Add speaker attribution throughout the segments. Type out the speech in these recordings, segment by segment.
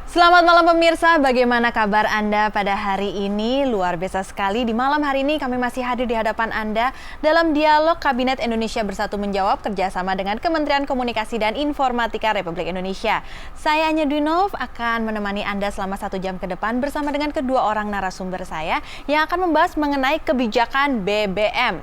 Speaker 1: Selamat malam pemirsa, bagaimana kabar Anda pada hari ini? Luar biasa sekali, di malam hari ini kami masih hadir di hadapan Anda dalam dialog Kabinet Indonesia Bersatu Menjawab kerjasama dengan Kementerian Komunikasi dan Informatika Republik Indonesia. Saya Anya Dunov akan menemani Anda selama 1 jam ke depan bersama dengan kedua orang narasumber saya yang akan membahas mengenai kebijakan BBM.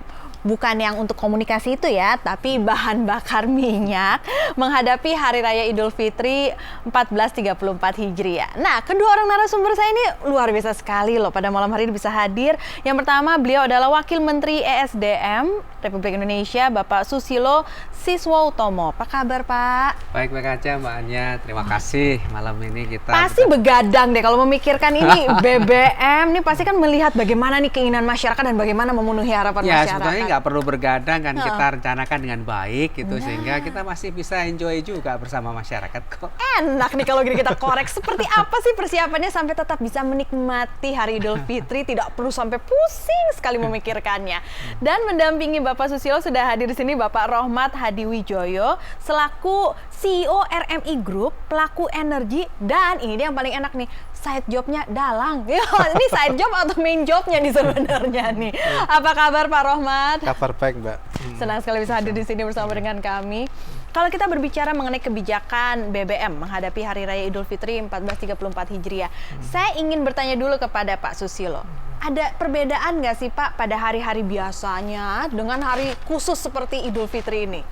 Speaker 1: Bukan yang untuk komunikasi itu ya, tapi bahan bakar minyak menghadapi Hari Raya Idul Fitri 1434 Hijriah. Nah, kedua orang narasumber saya ini luar biasa sekali loh pada malam hari ini bisa hadir. Yang pertama, beliau adalah Wakil Menteri ESDM Republik Indonesia, Bapak Susilo Siswoutomo. Apa kabar, Pak?
Speaker 2: Baik-baik aja, Mbak Anya. Terima kasih malam ini kita...
Speaker 1: Pasti begadang deh kalau memikirkan ini BBM. Ini pasti kan melihat bagaimana nih keinginan masyarakat dan bagaimana memenuhi harapan masyarakat.
Speaker 2: Ya, sebetulnya nggak perlu bergadang kan, kita rencanakan dengan baik gitu, sehingga kita masih bisa enjoy juga bersama masyarakat kok.
Speaker 1: Enak nih kalau gini kita korek. Seperti apa sih persiapannya sampai tetap bisa menikmati Hari Idul Fitri, tidak perlu sampai pusing sekali memikirkannya. Dan mendampingi Bapak Susilo sudah hadir di sini Bapak Rohmat Hadiwijoyo selaku CEO RMI Group, pelaku energi, dan ini dia yang paling enak nih, side jobnya dalang. Ini side job atau main jobnya nih sebenarnya nih. Apa kabar Pak Rohmat?
Speaker 3: Kabar baik, Mbak.
Speaker 1: Senang sekali bisa hadir di sini bersama dengan kami. Kalau kita berbicara mengenai kebijakan BBM menghadapi Hari Raya Idul Fitri 1434 Hijriah, saya ingin bertanya dulu kepada Pak Susilo. Ada perbedaan nggak sih Pak pada hari-hari biasanya dengan hari khusus seperti Idul Fitri ini?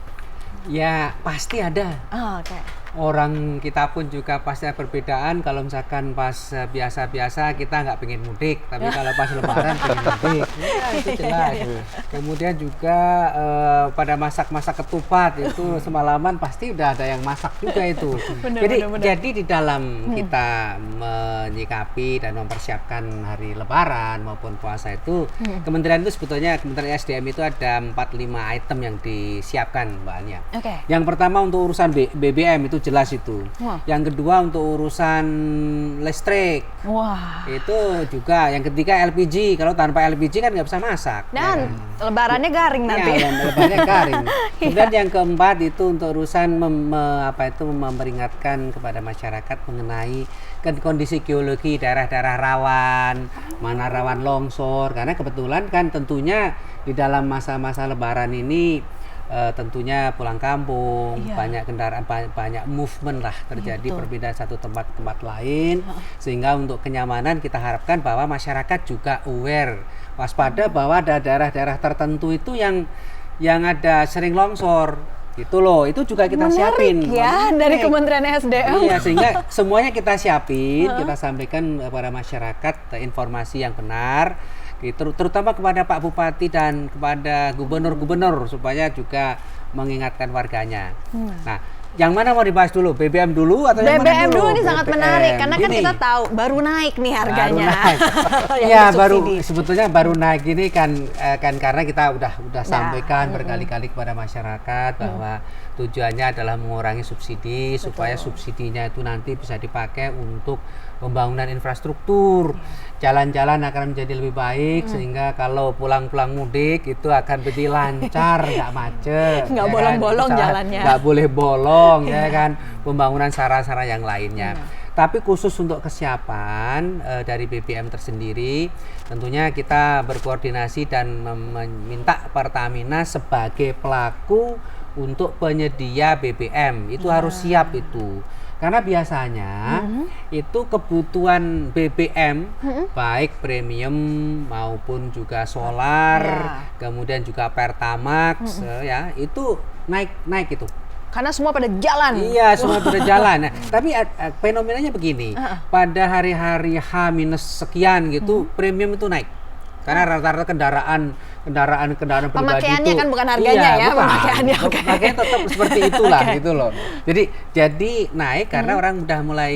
Speaker 2: Ya, pasti ada.
Speaker 1: Oke.
Speaker 2: Orang kita pun juga pasti ada perbedaan. Kalau misalkan pas biasa-biasa kita nggak pengen mudik, tapi kalau pas lebaran pengen mudik, ya, itu jelas. Kemudian juga pada masak-masak ketupat itu semalaman pasti udah ada yang masak juga itu. Jadi di dalam kita menyikapi dan mempersiapkan hari lebaran maupun puasa itu, Kementerian itu sebetulnya Kementerian SDM itu ada 4-5 item yang disiapkan, Mbak Anya. Yang pertama untuk urusan BBM itu jelas itu. Wah. Yang kedua untuk urusan listrik. Wah. Itu juga. Yang ketiga LPG. Kalau tanpa LPG kan nggak bisa masak.
Speaker 1: Dan ya, lebarannya garing nanti.
Speaker 2: Ya, lebarannya garing. Kemudian yang keempat itu untuk urusan memperingatkan kepada masyarakat mengenai kondisi geologi daerah-daerah rawan, mana rawan longsor. Karena kebetulan kan tentunya di dalam masa-masa lebaran ini tentunya pulang kampung, banyak kendaraan, banyak movement lah terjadi, perbedaan satu tempat ke tempat lain, sehingga untuk kenyamanan kita harapkan bahwa masyarakat juga aware, waspada bahwa ada daerah-daerah tertentu itu yang ada sering longsor. Gitu loh, itu juga kita siapin.
Speaker 1: Ya, dari Kementerian SDM.
Speaker 2: Iya, sehingga semuanya kita siapin, kita sampaikan kepada masyarakat informasi yang benar, terutama kepada Pak Bupati dan kepada gubernur-gubernur supaya juga mengingatkan warganya. Nah, yang mana mau dibahas dulu? BBM dulu atau yang mana
Speaker 1: BBM
Speaker 2: dulu?
Speaker 1: dulu ini sangat menarik karena kan kita tahu baru naik nih harganya.
Speaker 2: Iya, sebetulnya baru naik ini kan karena kita udah sampaikan berkali-kali kepada masyarakat bahwa tujuannya adalah mengurangi subsidi supaya subsidinya itu nanti bisa dipakai untuk pembangunan infrastruktur. Jalan-jalan akan menjadi lebih baik sehingga kalau pulang-pulang mudik itu akan menjadi lancar, nggak macet,
Speaker 1: nggak bolong-bolong jalannya,
Speaker 2: nggak boleh bolong ya kan, pembangunan sarana-sarana yang lainnya. Tapi khusus untuk kesiapan dari BBM tersendiri, tentunya kita berkoordinasi dan meminta Pertamina sebagai pelaku untuk penyedia BBM itu harus siap itu. Karena biasanya itu kebutuhan BBM baik premium maupun juga solar, kemudian juga Pertamax ya itu naik itu.
Speaker 1: Karena semua pada jalan.
Speaker 2: Iya, semua pada jalan. Nah, tapi fenomenanya begini, pada hari-hari H-sekian gitu premium itu naik. Karena rata-rata kendaraan pribadi
Speaker 1: pemakaiannya
Speaker 2: itu
Speaker 1: kan bukan harganya ya,
Speaker 2: pemakaiannya tetap seperti itulah gitu loh. Jadi naik karena orang udah mulai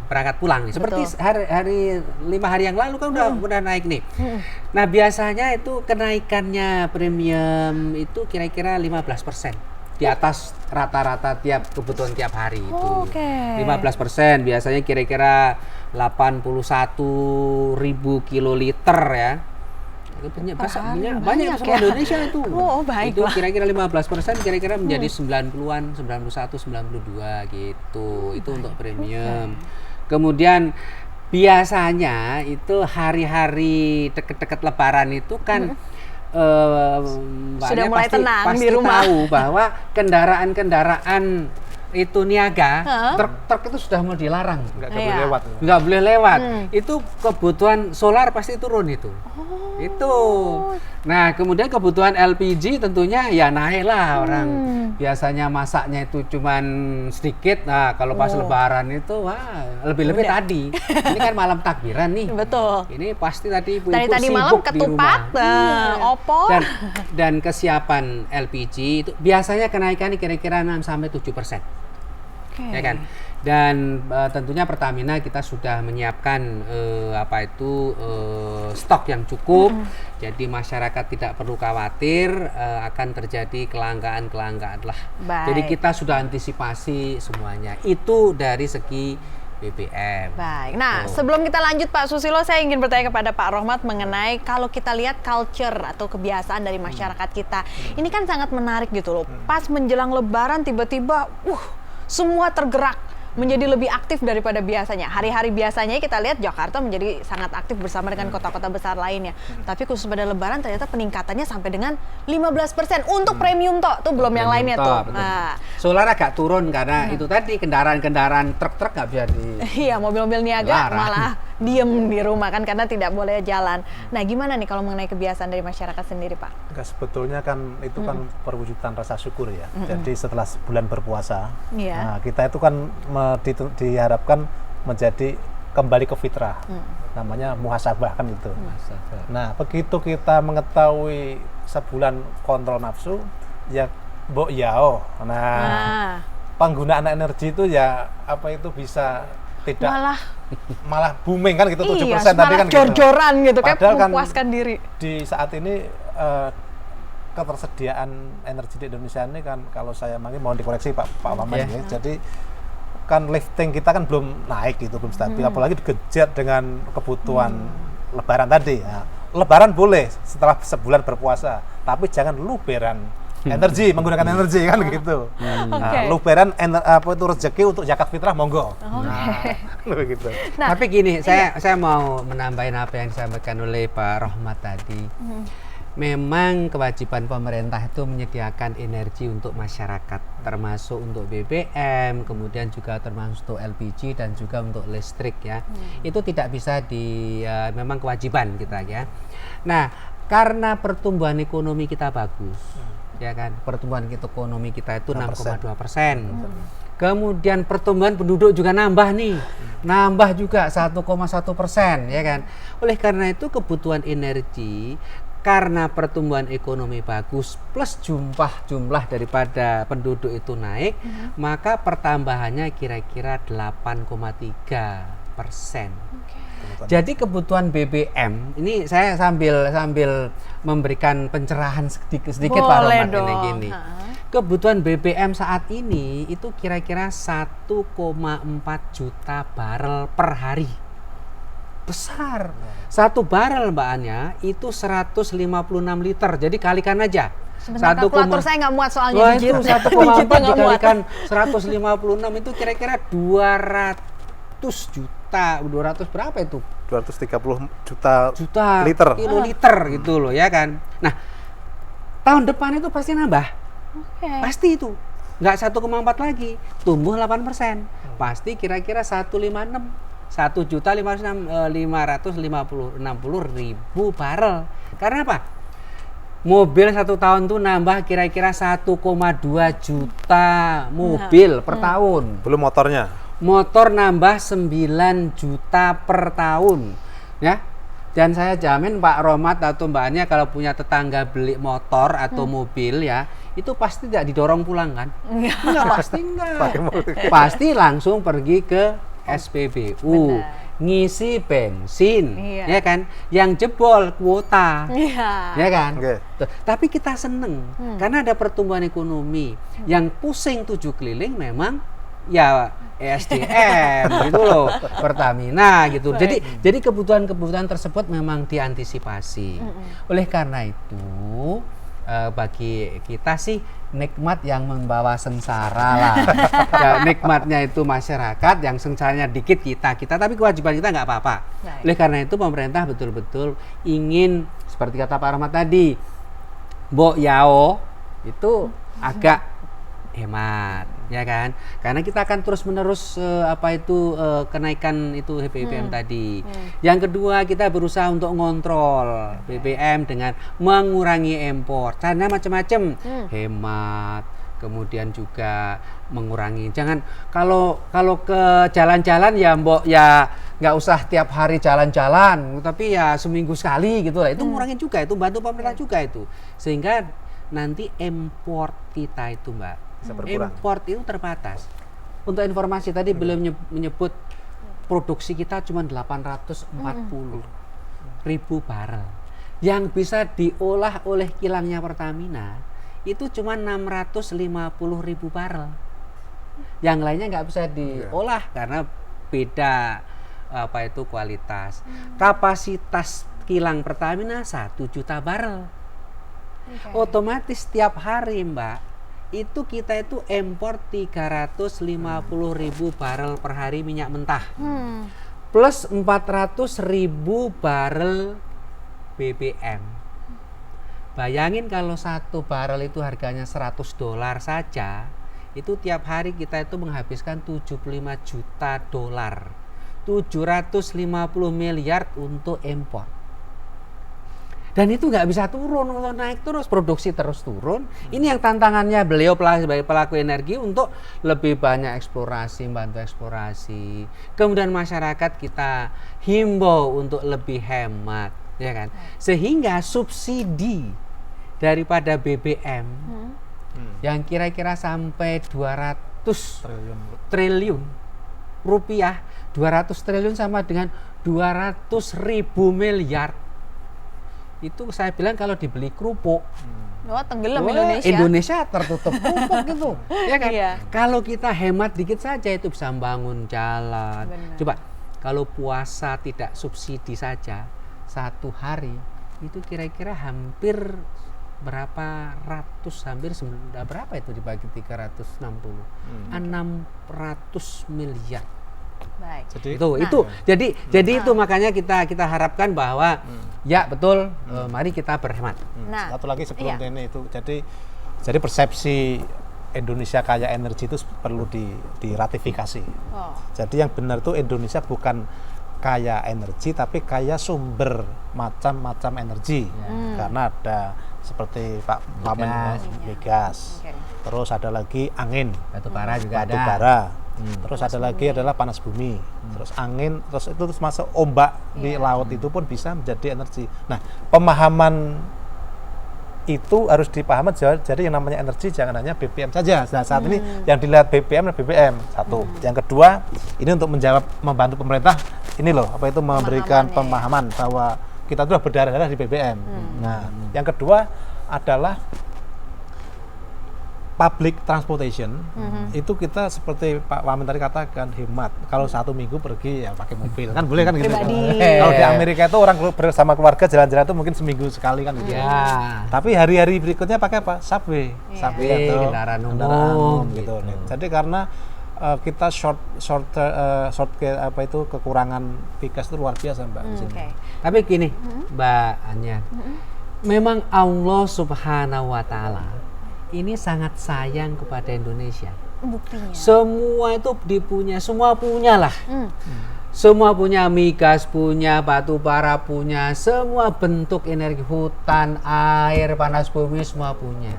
Speaker 2: berangkat pulang nih. Seperti hari 5 hari yang lalu kan udah naik nih. Nah, biasanya itu kenaikannya premium itu kira-kira 15%. di atas rata-rata tiap kebutuhan tiap hari itu.
Speaker 1: Oke.
Speaker 2: 15% biasanya kira-kira 81.000 kiloliter ya. Itu banyak sama
Speaker 1: ya?
Speaker 2: Indonesia itu.
Speaker 1: Oh,
Speaker 2: Itu
Speaker 1: baiklah.
Speaker 2: kira-kira 15% kira-kira menjadi 90-an, 91, 92 gitu. Itu untuk premium. Kemudian biasanya itu hari-hari deket-deket Lebaran itu kan
Speaker 1: Sudah
Speaker 2: Mbaknya
Speaker 1: mulai tenang
Speaker 2: pasti
Speaker 1: di rumah.
Speaker 2: tahu bahwa kendaraan-kendaraan itu niaga, truk itu sudah mau dilarang.
Speaker 3: Nggak
Speaker 1: Iya.
Speaker 3: boleh lewat.
Speaker 2: Nggak boleh lewat. Itu kebutuhan solar pasti turun itu. Itu. Nah, kemudian kebutuhan LPG tentunya ya naik lah orang. Biasanya masaknya itu cuman sedikit. Nah, kalau pas Lebaran itu wah, lebih-lebih
Speaker 1: Udah.
Speaker 2: tadi. Ini kan malam takbiran nih.
Speaker 1: Betul.
Speaker 2: Ini pasti tadi ibu-ibu
Speaker 1: Dari tadi
Speaker 2: sibuk
Speaker 1: malam
Speaker 2: di
Speaker 1: ketupat,
Speaker 2: rumah.
Speaker 1: opor.
Speaker 2: Dan kesiapan LPG itu biasanya kenaikan kira-kira 6-7%.
Speaker 1: Oke.
Speaker 2: Ya kan. Dan tentunya Pertamina kita sudah menyiapkan stok yang cukup. Jadi masyarakat tidak perlu khawatir akan terjadi kelangkaan lah.
Speaker 1: Baik.
Speaker 2: Jadi kita sudah antisipasi semuanya. Itu dari segi BBM.
Speaker 1: Baik. Nah,
Speaker 2: Tuh.
Speaker 1: sebelum kita lanjut Pak Susilo, saya ingin bertanya kepada Pak Rohmat mengenai kalau kita lihat culture atau kebiasaan dari masyarakat kita. Ini kan sangat menarik gitu loh. Pas menjelang Lebaran tiba-tiba, semua tergerak menjadi lebih aktif daripada biasanya. Hari-hari biasanya kita lihat Jakarta menjadi sangat aktif bersama dengan kota-kota besar lainnya. Tapi khusus pada Lebaran ternyata peningkatannya sampai dengan 15% untuk premium toh. Tuh belum yang lainnya tuh.
Speaker 2: Betul.
Speaker 1: Nah,
Speaker 2: Solar agak turun karena itu tadi kendaraan-kendaraan truk-truk nggak bisa di.
Speaker 1: iya, mobil-mobil niaga
Speaker 2: Larang.
Speaker 1: malah diem di rumah kan karena tidak boleh jalan. Nah, gimana nih kalau mengenai kebiasaan dari masyarakat sendiri, Pak?
Speaker 3: Enggak, sebetulnya kan itu kan perwujudan rasa syukur ya. Jadi setelah sebulan berpuasa,
Speaker 1: Iya.
Speaker 3: nah, kita itu kan diharapkan menjadi kembali ke fitrah. Namanya muhasabah kan itu. Nah, begitu kita mengetahui sebulan kontrol nafsu, ya mbok yao. Nah, penggunaan energi itu ya bisa tidak malah booming kan gitu, 7% tadi kan gitu.
Speaker 1: jor-joran gitu, kayak
Speaker 3: Padahal kan
Speaker 1: memuaskan diri.
Speaker 3: Di saat ini ketersediaan energi di Indonesia ini kan, kalau saya mohon dikoreksi Pak Wamen ya. Jadi kan lifting kita kan belum naik gitu, belum stabil, apalagi dikejar dengan kebutuhan Lebaran tadi. Nah, Lebaran boleh setelah sebulan berpuasa, tapi jangan luberan energi, menggunakan energi kan gitu. Nah, luberan rezeki untuk zakat fitrah monggo. Begitu.
Speaker 1: Nah,
Speaker 2: tapi gini, saya mau menambahin apa yang disampaikan oleh Pak Rohmat tadi. Memang kewajiban pemerintah itu menyediakan energi untuk masyarakat, termasuk untuk BBM, kemudian juga termasuk untuk LPG dan juga untuk listrik ya. Itu tidak bisa memang kewajiban kita ya. Nah, karena pertumbuhan ekonomi kita bagus, ya kan, pertumbuhan ekonomi kita itu 6,2%. Kemudian pertumbuhan penduduk juga nambah nih, nambah juga 1,1%, ya kan. Oleh karena itu kebutuhan energi karena pertumbuhan ekonomi bagus plus jumlah daripada penduduk itu naik, maka pertambahannya kira-kira 8,3%. Jadi kebutuhan BBM ini saya sambil memberikan pencerahan sedikit Pak Rohmat ini gini. Kebutuhan BBM saat ini itu kira-kira 1,4 juta barel per hari. Besar. Satu barel Mbak Anya itu 156 liter. Jadi kalikan aja.
Speaker 1: Sebentar, kalkulator saya nggak muat soalnya.
Speaker 2: Wah, itu 1,4 dikalikan 156 itu kira-kira 200 juta. 200 berapa itu?
Speaker 3: 230 juta
Speaker 2: liter. Kiloliter gitu loh ya kan. Nah, tahun depan itu pasti nambah. Pasti itu. Nggak 1,4 lagi. Tumbuh 8%. Pasti kira-kira 156. 1.550.000 barel. Karena apa? Mobil satu tahun tuh nambah kira-kira 1,2 juta mobil per tahun.
Speaker 3: Belum motornya.
Speaker 2: Motor nambah 9 juta per tahun. Ya. Dan saya jamin Pak Rohmat atau Mbak Anya kalau punya tetangga beli motor atau mobil ya, itu pasti tidak didorong pulang kan? Enggak, pasti enggak. Pasti langsung pergi ke SPBU. ngisi bensin,
Speaker 1: Iya.
Speaker 2: ya kan? Yang jebol kuota,
Speaker 1: Iya.
Speaker 2: ya kan?
Speaker 3: Oke.
Speaker 2: Tuh, tapi kita seneng karena ada pertumbuhan ekonomi. Yang pusing 7 keliling memang ya ESDM gitu loh, Pertamina gitu. Jadi kebutuhan-kebutuhan tersebut memang diantisipasi. Oleh karena itu bagi kita sih nikmat yang membawa sengsara lah. Ya, nikmatnya itu masyarakat, yang sengsaranya dikit kita, tapi kewajiban kita nggak apa-apa.
Speaker 1: Baik.
Speaker 2: Oleh karena itu pemerintah betul-betul ingin seperti kata Pak Rahmat tadi, Mbok Yao itu agak hemat, ya kan? Karena kita akan terus-menerus kenaikan itu BBM tadi. Yang kedua, kita berusaha untuk ngontrol BBM dengan mengurangi impor. Caranya macam-macam, hemat, kemudian juga mengurangi. Jangan kalau ke jalan-jalan ya Mbok ya nggak usah tiap hari jalan-jalan, tapi ya seminggu sekali gitu lah. Itu ngurangin juga, itu bantu pemerintah juga itu. Sehingga nanti import kita itu Mbak,
Speaker 3: Bisa berkurang.
Speaker 2: import itu terbatas. Untuk informasi tadi beliau menyebut produksi kita cuma 840 ribu barel. Yang bisa diolah oleh kilangnya Pertamina itu cuma 650 ribu barel. Yang lainnya nggak bisa diolah karena beda kualitas. Kapasitas kilang Pertamina 1 juta barel. Otomatis setiap hari Mbak, itu kita itu impor 350 ribu barel per hari minyak mentah, plus 400 ribu barel BBM. Bayangin kalau 1 barel itu harganya $100 saja, itu tiap hari kita itu menghabiskan 75 juta dolar, 750 miliar untuk impor. Dan itu nggak bisa turun, kalau naik terus, produksi terus turun. Ini yang tantangannya beliau sebagai pelaku energi untuk lebih banyak eksplorasi, bantu eksplorasi. Kemudian masyarakat kita himbau untuk lebih hemat, ya kan? Sehingga subsidi daripada BBM yang kira-kira sampai 200 triliun rupiah, 200 triliun sama dengan 200.000 miliar. Itu saya bilang kalau dibeli kerupuk,
Speaker 1: Wah, tenggelam
Speaker 2: wah,
Speaker 1: Indonesia.
Speaker 2: Indonesia tertutup kerupuk gitu, ya kan?
Speaker 1: Iya.
Speaker 2: Kalau kita hemat dikit saja itu bisa membangun jalan.
Speaker 1: Benar.
Speaker 2: Coba kalau puasa tidak subsidi saja 1 hari itu kira-kira hampir berapa ratus, berapa itu dibagi 360, 600 miliar.
Speaker 1: Baik.
Speaker 2: Jadi itu makanya kita harapkan bahwa ya betul, mari kita berhemat.
Speaker 1: Nah,
Speaker 3: Satu lagi sebelum
Speaker 1: iya.
Speaker 3: ini itu, jadi persepsi Indonesia kaya energi itu perlu diratifikasi.
Speaker 1: Oh.
Speaker 3: Jadi yang benar itu Indonesia bukan kaya energi tapi kaya sumber macam-macam energi. Karena ada seperti Pak Wamen migas.
Speaker 1: Oke.
Speaker 3: Terus ada lagi angin,
Speaker 2: Batu bara juga
Speaker 3: batu
Speaker 2: ada.
Speaker 3: bara. Terus ada lagi adalah panas bumi. Terus angin, terus itu terus masuk ombak di laut itu pun bisa menjadi energi. Nah, pemahaman itu harus dipahami, jadi yang namanya energi jangan hanya BBM saja. Nah, saat ini yang dilihat BBM dan BBM satu. Yang kedua, ini untuk membantu pemerintah ini loh, memberikan pemahaman bahwa kita sudah berdarah-darah di BBM. Nah, yang kedua adalah public transportation. Itu kita seperti Pak Wamen tadi katakan hemat. Kalau 1 minggu pergi ya pakai mobil kan boleh kan gitu.
Speaker 1: Pribadi.
Speaker 3: Kalau di Amerika itu orang bersama keluarga jalan-jalan itu mungkin seminggu sekali kan gitu.
Speaker 2: Ya.
Speaker 3: Tapi hari-hari berikutnya pakai apa? Subway,
Speaker 1: Iya.
Speaker 3: atau
Speaker 2: Kendaraan umum,
Speaker 3: gitu.
Speaker 2: gitu.
Speaker 3: Jadi karena kita kekurangan pikas itu luar biasa Mbak. di sini.
Speaker 1: Oke.
Speaker 2: Tapi gini, Mbak Anya, memang Allah Subhanahu wa Ta'ala ini sangat sayang kepada Indonesia.
Speaker 1: Buktinya.
Speaker 2: Semua itu semua punya lah. Semua punya, migas punya, batu bara punya, semua bentuk energi, hutan, air, panas bumi semua punya.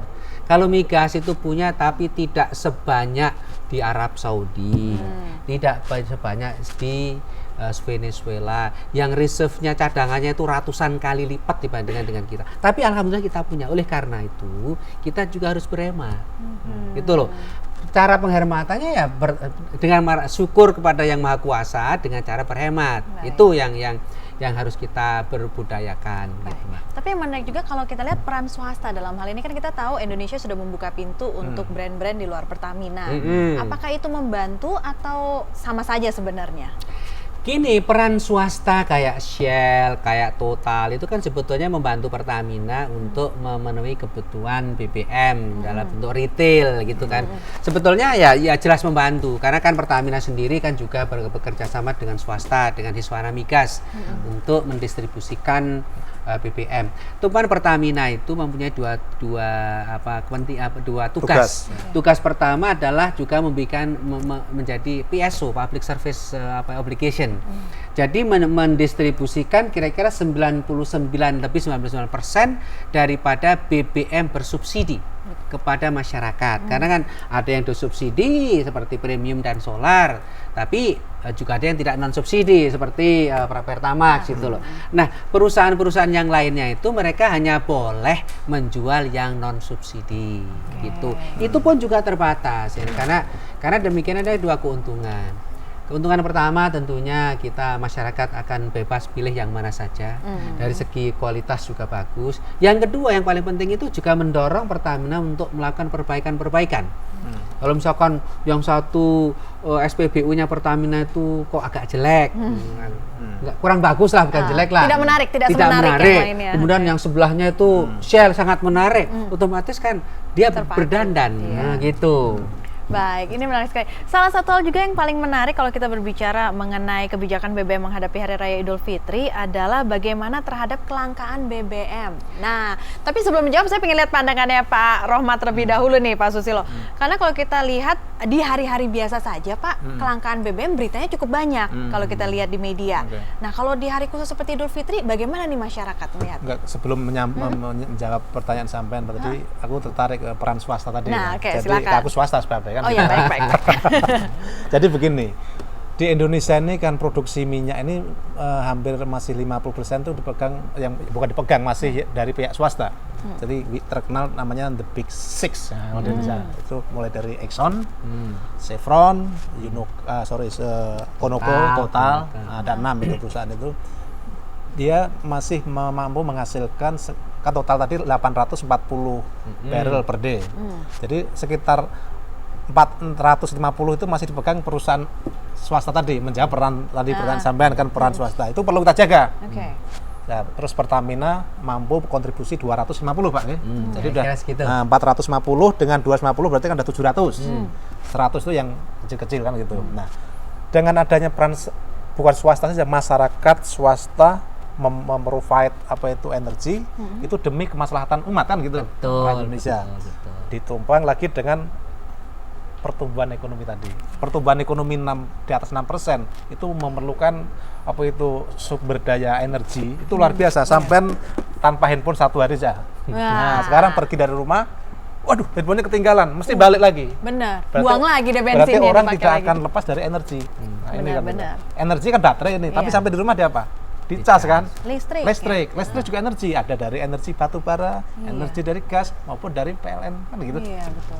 Speaker 2: Kalau migas itu punya tapi tidak sebanyak di Arab Saudi, tidak sebanyak di Venezuela, yang reserve-nya, cadangannya itu ratusan kali lipat dibandingkan dengan kita. Tapi alhamdulillah kita punya. Oleh karena itu kita juga harus berhemat. Gitu loh. cara penghematannya ya dengan syukur kepada Yang Maha Kuasa dengan cara berhemat.
Speaker 1: Baik.
Speaker 2: Itu yang harus kita berbudayakan gitu, Mbak.
Speaker 1: Tapi yang menarik juga kalau kita lihat peran swasta dalam hal ini, kan kita tahu Indonesia sudah membuka pintu untuk brand-brand di luar Pertamina. Apakah itu membantu atau sama saja sebenarnya?
Speaker 2: Gini, peran swasta kayak Shell, kayak Total itu kan sebetulnya membantu Pertamina untuk memenuhi kebutuhan BBM dalam bentuk retail gitu kan. Sebetulnya ya jelas membantu karena kan Pertamina sendiri kan juga bekerja sama dengan swasta, dengan Hiswana Migas untuk mendistribusikan BBM. Tujuan Pertamina itu mempunyai dua tugas. Tugas pertama adalah juga menjadi PSO, Public Service Obligation. Jadi mendistribusikan kira-kira 99% daripada BBM bersubsidi kepada masyarakat. Karena kan ada yang disubsidi seperti premium dan solar, tapi juga ada yang tidak non subsidi seperti Pertamax gitu loh. Nah, perusahaan-perusahaan yang lainnya itu mereka hanya boleh menjual yang non subsidi gitu. Itu pun juga terbatas ya, karena demikian ada dua keuntungan. Keuntungan pertama tentunya kita masyarakat akan bebas pilih yang mana saja. Dari segi kualitas juga bagus. Yang kedua yang paling penting itu juga mendorong Pertamina untuk melakukan perbaikan-perbaikan. Kalau misalkan yang satu SPBU-nya Pertamina itu kok agak jelek, kurang bagus lah, bukan jelek lah.
Speaker 1: Tidak menarik yang lainnya.
Speaker 2: Kemudian yang sebelahnya itu Shell sangat menarik, otomatis kan dia berdandan, gitu.
Speaker 1: Baik, ini menarik sekali. Salah satu hal juga yang paling menarik kalau kita berbicara mengenai kebijakan BBM menghadapi Hari Raya Idul Fitri adalah bagaimana terhadap kelangkaan BBM. Nah, tapi sebelum menjawab saya ingin lihat pandangannya Pak Rohmat terlebih dahulu nih Pak Susilo. Karena kalau kita lihat di hari-hari biasa saja Pak, kelangkaan BBM beritanya cukup banyak kalau kita lihat di media. Nah, kalau di hari khusus seperti Idul Fitri, bagaimana nih masyarakat melihat?
Speaker 3: Sebelum menjawab pertanyaan sampean tadi, aku tertarik ke peran swasta tadi.
Speaker 1: Nah,
Speaker 3: Jadi
Speaker 1: silakan.
Speaker 3: aku swasta sebenarnya kan.
Speaker 1: Oh ya, baik.
Speaker 3: Jadi begini, di Indonesia ini kan produksi minyak ini hampir masih 50% itu dipegang, yang bukan dipegang, masih dari pihak swasta. Jadi terkenal namanya the Big Six di Indonesia. Itu mulai dari Exxon, Chevron, Conoco, Total, ada 6 itu perusahaan itu. Dia masih mampu menghasilkan kan total tadi 840 barrel per day. Jadi sekitar 450 itu masih dipegang perusahaan swasta tadi, menjawab peran tadi peran sampean kan, peran swasta itu perlu kita jaga. Nah, terus Pertamina mampu kontribusi 250 Pak ya. Jadi udah 450 dengan 250 berarti kan ada 700. 100 itu yang kecil-kecil kan gitu. Nah, dengan adanya peran bukan swasta saja, masyarakat swasta memprovide energi itu demi kemaslahatan umat kan gitu. Indonesia. Ditumpang lagi dengan pertumbuhan ekonomi tadi. Pertumbuhan ekonomi di atas 6% itu memerlukan sumber daya energi itu luar biasa. Sampai tanpa handphone 1 hari saja. Nah, sekarang pergi dari rumah, waduh, handphonenya ketinggalan, mesti balik lagi.
Speaker 1: Benar. Buang lagi deh bensinnya.
Speaker 3: Berarti orang tidak akan lepas dari energi. Nah, ini kan energi kan baterai ini, tapi sampai di rumah dia apa? Dicas kan? Listrik juga energi, ada dari energi batu bara, energi dari gas maupun dari PLN kan gitu.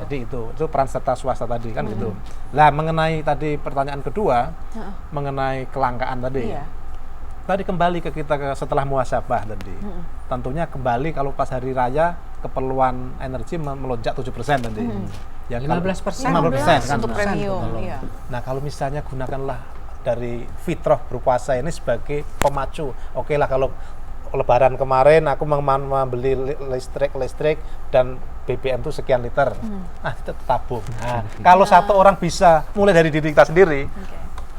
Speaker 3: Jadi itu peran serta swasta tadi kan gitu. Lah mengenai tadi pertanyaan kedua mengenai kelangkaan tadi. Tadi kembali ke kita setelah muhasabah tadi. Tentunya kembali kalau pas hari raya keperluan energi melonjak 7% tadi.
Speaker 2: Ya 15%
Speaker 3: kan
Speaker 1: untuk premium.
Speaker 3: Nah, kalau misalnya gunakanlah dari fitrah berpuasa ini sebagai pemacu. Oke lah, kalau Lebaran kemarin aku membeli listrik dan BBM itu sekian liter, kita tabung. Nah, kalau satu orang bisa mulai dari diri kita sendiri,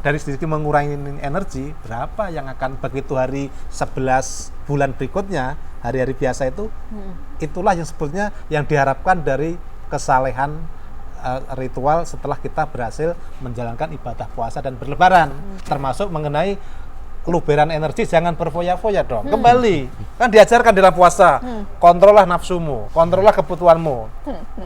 Speaker 3: dari sedikit mengurangi energi, berapa yang akan begitu hari 11 bulan berikutnya, hari-hari biasa itu, itulah yang sebetulnya yang diharapkan dari kesalehan ritual setelah kita berhasil menjalankan ibadah puasa dan berlebaran, termasuk mengenai keluberan energi, jangan berfoya-foya dong. Kembali kan diajarkan dalam puasa, kontrollah nafsumu, kontrollah kebutuhanmu.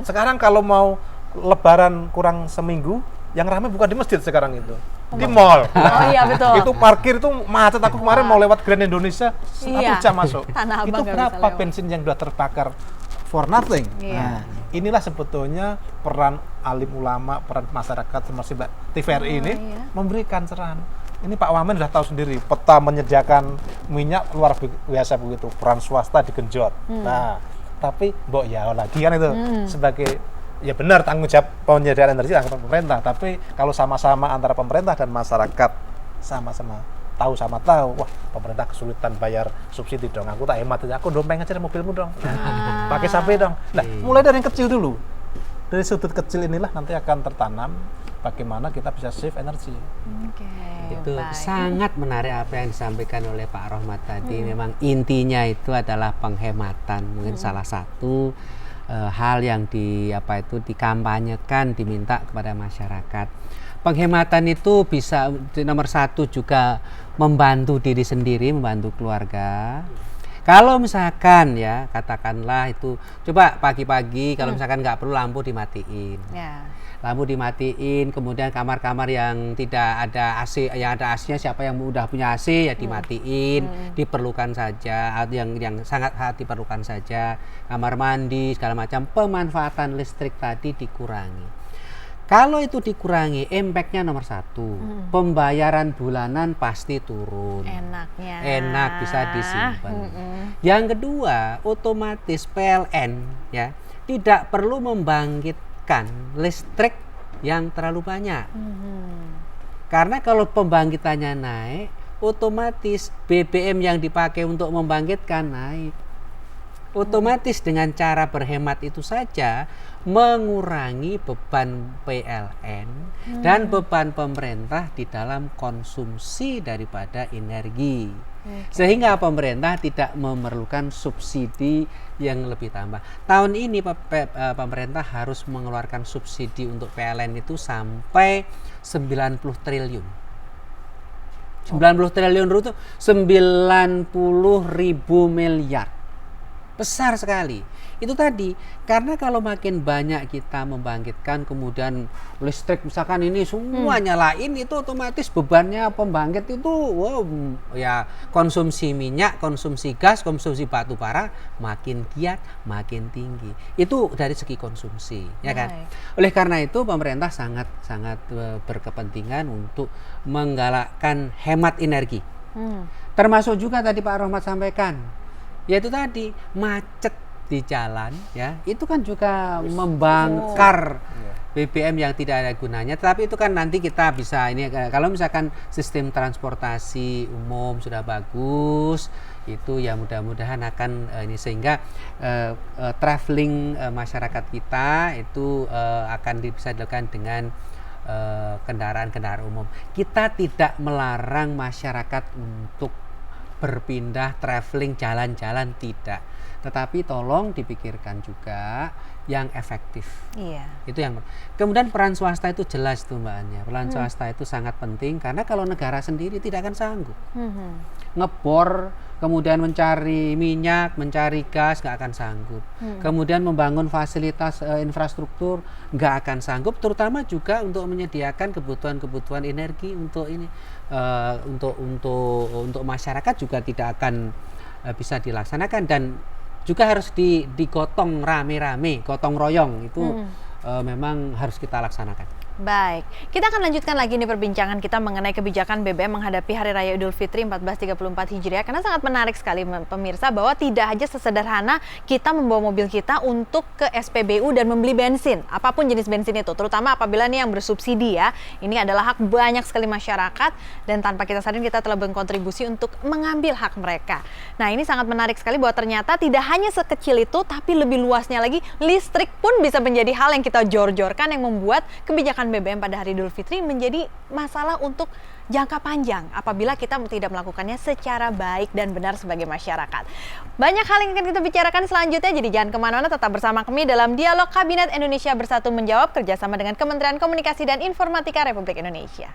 Speaker 3: Sekarang kalau mau lebaran kurang seminggu, yang ramai bukan di masjid sekarang itu, di mall.
Speaker 1: Oh iya betul.
Speaker 3: Itu parkir itu macet. Aku kemarin mau lewat Grand Indonesia 1 jam masuk.
Speaker 1: Tanah Abang
Speaker 3: itu berapa bensin yang sudah terbakar for nothing.
Speaker 1: Iya.
Speaker 3: Nah, inilah sebetulnya peran alim ulama, peran masyarakat termasuk TVRI ini
Speaker 1: iya.
Speaker 3: memberikan cerahan. Ini Pak Wamen sudah tahu sendiri, peta menyediakan minyak luar biasa begitu, peran swasta digenjot. Nah, tapi mbok ya lagi kan itu sebagai ya benar tanggung jawab penyediaan energi tanggung jawab pemerintah, tapi kalau sama-sama antara pemerintah dan masyarakat sama-sama tahu, wah pemerintah kesulitan bayar subsidi dong, aku tak hemat aja, aku dompeng aja mobilmu dong, pakai sampai dong. Nah, mulai dari yang kecil dulu, dari sudut kecil inilah nanti akan tertanam bagaimana kita bisa save energi.
Speaker 1: Oke,
Speaker 2: Itu
Speaker 1: baik.
Speaker 2: sangat menarik apa yang disampaikan oleh Pak Rohmat tadi. Memang intinya itu adalah penghematan. Mungkin salah satu hal yang dikampanyekan, diminta kepada masyarakat. Penghematan itu bisa nomor satu juga membantu diri sendiri, membantu keluarga. Kalau misalkan ya katakanlah itu, coba pagi-pagi kalau misalkan nggak perlu lampu dimatiin.
Speaker 1: Ya.
Speaker 2: Lampu dimatiin, kemudian kamar-kamar yang tidak ada AC, yang ada AC-nya siapa yang udah punya AC ya dimatiin, diperlukan saja, yang sangat diperlukan saja, kamar mandi segala macam, pemanfaatan listrik tadi dikurangi. Kalau itu dikurangi, impact-nya nomor satu, pembayaran bulanan pasti turun.
Speaker 1: Enaknya.
Speaker 2: Enak, bisa disimpan. Yang kedua, otomatis PLN ya tidak perlu membangkitkan listrik yang terlalu banyak. Karena kalau pembangkitannya naik, otomatis BBM yang dipakai untuk membangkitkan naik. Otomatis dengan cara berhemat itu saja mengurangi beban PLN dan beban pemerintah di dalam konsumsi daripada energi. Sehingga pemerintah tidak memerlukan subsidi yang lebih tambah. Tahun ini pemerintah harus mengeluarkan subsidi untuk PLN itu sampai 90 triliun. 90 triliun itu 90.000 miliar. Besar sekali. Itu tadi, karena kalau makin banyak kita membangkitkan, kemudian listrik misalkan ini semua nyalain, itu otomatis bebannya pembangkit itu ya konsumsi minyak, konsumsi gas, konsumsi batu bara makin giat, makin tinggi. Itu dari segi konsumsi, ya kan? Oleh karena itu pemerintah sangat berkepentingan untuk menggalakkan hemat energi. Termasuk juga tadi Pak Rohmat sampaikan, yaitu tadi macet di jalan ya, itu kan juga membakar BBM yang tidak ada gunanya. Tapi itu kan nanti kita bisa ini, kalau misalkan sistem transportasi umum sudah bagus, itu ya mudah-mudahan akan ini sehingga traveling masyarakat kita itu akan bisa dilakukan dengan kendaraan-kendaraan umum. Kita tidak melarang masyarakat untuk berpindah traveling jalan-jalan, tidak, tetapi tolong dipikirkan juga yang efektif.
Speaker 1: Iya.
Speaker 2: Itu yang kemudian peran swasta itu jelas tuh Mbak Anya. Peran swasta itu sangat penting karena kalau negara sendiri tidak akan sanggup ngebor, kemudian mencari minyak, mencari gas, nggak akan sanggup. Kemudian membangun fasilitas infrastruktur nggak akan sanggup, terutama juga untuk menyediakan kebutuhan energi untuk ini untuk masyarakat juga tidak akan bisa dilaksanakan, dan juga harus digotong rame-rame, gotong royong itu memang harus kita laksanakan.
Speaker 1: Baik, kita akan lanjutkan lagi nih perbincangan kita mengenai kebijakan BBM menghadapi Hari Raya Idul Fitri 1434 Hijriah, karena sangat menarik sekali pemirsa bahwa tidak hanya sesederhana kita membawa mobil kita untuk ke SPBU dan membeli bensin, apapun jenis bensin itu, terutama apabila nih yang bersubsidi ya, ini adalah hak banyak sekali masyarakat dan tanpa kita sadar kita telah berkontribusi untuk mengambil hak mereka. Nah, ini sangat menarik sekali bahwa ternyata tidak hanya sekecil itu, tapi lebih luasnya lagi, listrik pun bisa menjadi hal yang kita jor-jorkan yang membuat kebijakan BBM pada hari Idul Fitri menjadi masalah untuk jangka panjang apabila kita tidak melakukannya secara baik dan benar sebagai masyarakat. Banyak hal yang akan kita bicarakan selanjutnya, jadi jangan kemana-mana, tetap bersama kami dalam Dialog Kabinet Indonesia Bersatu Menjawab kerjasama dengan Kementerian Komunikasi dan Informatika Republik Indonesia.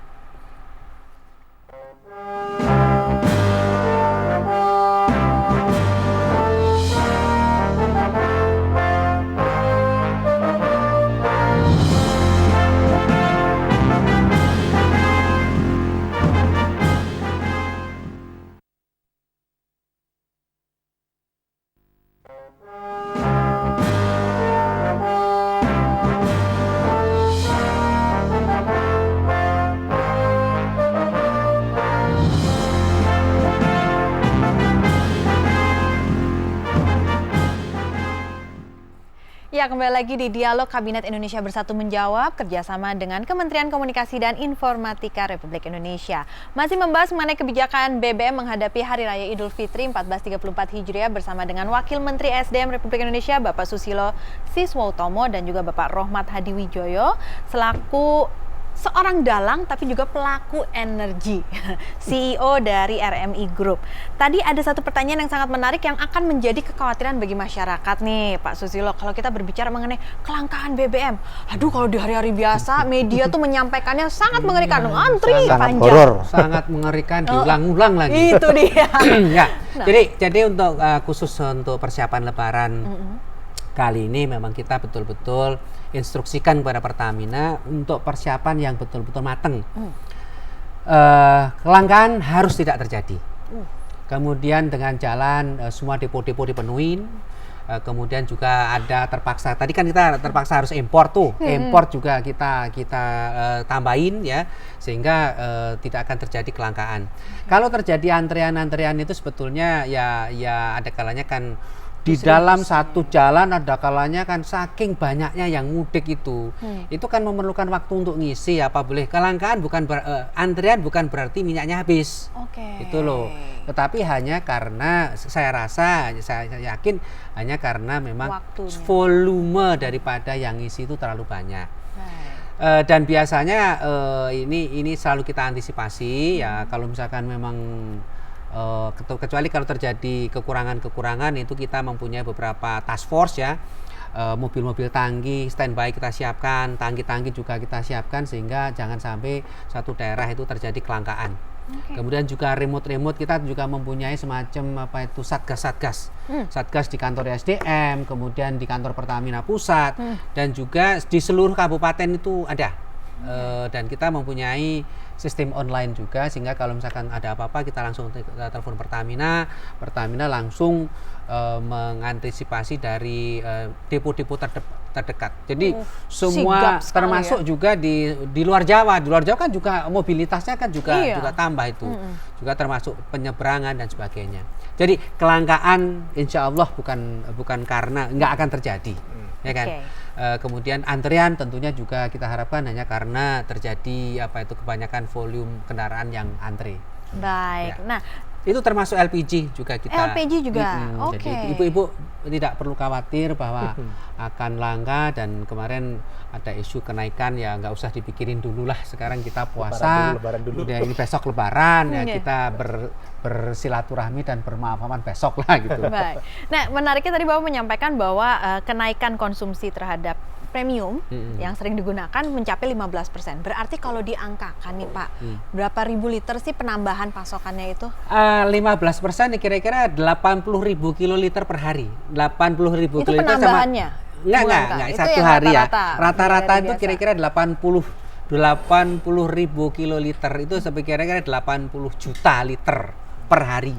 Speaker 1: Ya, kembali lagi di Dialog Kabinet Indonesia Bersatu Menjawab kerjasama dengan Kementerian Komunikasi dan Informatika Republik Indonesia. Masih membahas mengenai kebijakan BBM menghadapi Hari Raya Idul Fitri 1434 Hijriah bersama dengan Wakil Menteri SDM Republik Indonesia Bapak Susilo Siswoutomo dan juga Bapak Rohmat Hadiwijoyo selaku seorang dalang tapi juga pelaku energi, CEO dari RMI Group. Tadi ada satu pertanyaan yang sangat menarik yang akan menjadi kekhawatiran bagi masyarakat nih Pak Susilo. Kalau kita berbicara mengenai kelangkaan BBM, aduh kalau di hari-hari biasa media tuh menyampaikannya sangat mengerikan, antri panjang.
Speaker 2: Sangat mengerikan, diulang-ulang lagi.
Speaker 1: Itu dia.
Speaker 2: Ya. Jadi untuk khusus untuk persiapan Lebaran kali ini memang kita betul-betul instruksikan kepada Pertamina untuk persiapan yang betul-betul matang. Kelangkaan harus tidak terjadi. Kemudian dengan jalan semua depo-depo dipenuhin. Kemudian juga ada terpaksa. Tadi kan kita terpaksa harus impor tuh. Impor juga kita tambahin ya, sehingga tidak akan terjadi kelangkaan. Kalau terjadi antrean-antrean itu sebetulnya ya ada kalanya kan di dalam satu jalan ada kalanya kan saking banyaknya yang mudik itu kan memerlukan waktu untuk ngisi. Apa boleh kelangkaan bukan antrian bukan berarti minyaknya habis. Itu loh. Tetapi hanya karena saya yakin hanya karena memang volume daripada yang ngisi itu terlalu banyak. Dan biasanya ini selalu kita antisipasi ya, kalau misalkan memang kecuali kalau terjadi kekurangan itu kita mempunyai beberapa task force ya, mobil-mobil tangki standby kita siapkan, tangki-tangki juga kita siapkan sehingga jangan sampai satu daerah itu terjadi kelangkaan. Kemudian juga remote kita juga mempunyai semacam satgas di kantor SDM, kemudian di kantor Pertamina Pusat dan juga di seluruh kabupaten itu ada. Dan kita mempunyai sistem online juga sehingga kalau misalkan ada apa-apa kita langsung telepon Pertamina langsung mengantisipasi dari depo-depo terdekat. Jadi semua termasuk juga di luar Jawa. Di luar Jawa kan juga mobilitasnya kan juga tambah itu. Juga termasuk penyeberangan dan sebagainya. Jadi kelangkaan insya Allah bukan karena nggak akan terjadi. Ya kan? Kemudian antrian tentunya juga kita harapkan hanya karena terjadi kebanyakan volume kendaraan yang antri.
Speaker 1: Baik.
Speaker 2: Ya.
Speaker 1: Nah,
Speaker 2: itu termasuk LPG juga kita.
Speaker 1: LPG juga.
Speaker 2: Jadi ibu-ibu tidak perlu khawatir bahwa akan langka, dan kemarin ada isu kenaikan ya nggak usah dipikirin dulu lah. Sekarang kita puasa,
Speaker 3: Lebaran dulu.
Speaker 2: Udah ini besok Lebaran ya kita bersilaturahmi dan bermaaf-maafan besok lah gitu.
Speaker 1: Baik. Nah, menariknya tadi Bapak menyampaikan bahwa kenaikan konsumsi terhadap premium yang sering digunakan mencapai 15%. Berarti kalau diangkakan nih Pak, berapa ribu liter sih penambahan pasokannya itu?
Speaker 2: 15% kira-kira 80.000 kiloliter per hari. 80.000
Speaker 1: itu
Speaker 2: kiloliter
Speaker 1: penambahannya?
Speaker 2: Enggak,
Speaker 1: Itu
Speaker 2: satu
Speaker 1: yang
Speaker 2: hari
Speaker 1: rata-rata
Speaker 2: itu kira-kira 80.000 kiloliter itu sampai kira-kira 80 juta liter per hari.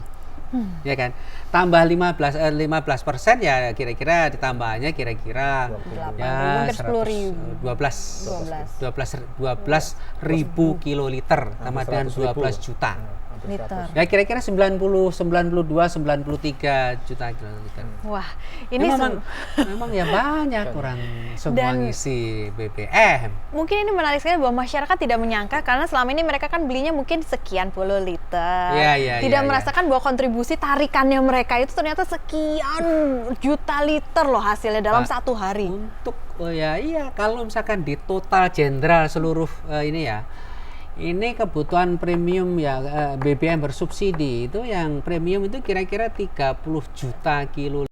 Speaker 2: Ya kan, tambah 15% ya kira-kira ditambahnya kira-kira ya 12.000 kiloliter sama dengan 12 juta
Speaker 1: liter.
Speaker 2: Ya kira-kira 92 93 juta kiloliter.
Speaker 1: Wah, ini
Speaker 2: memang ya banyak orang semua ngisi BBM.
Speaker 1: Mungkin ini menarik sekali bahwa masyarakat tidak menyangka karena selama ini mereka kan belinya mungkin sekian puluh liter. Tidak merasakan bahwa kontribusi tarikannya mereka itu ternyata sekian juta liter loh hasilnya dalam satu hari.
Speaker 2: Untuk kalau misalkan di total jenderal seluruh ini kebutuhan premium ya BBM bersubsidi itu yang premium itu kira-kira 30 juta kilo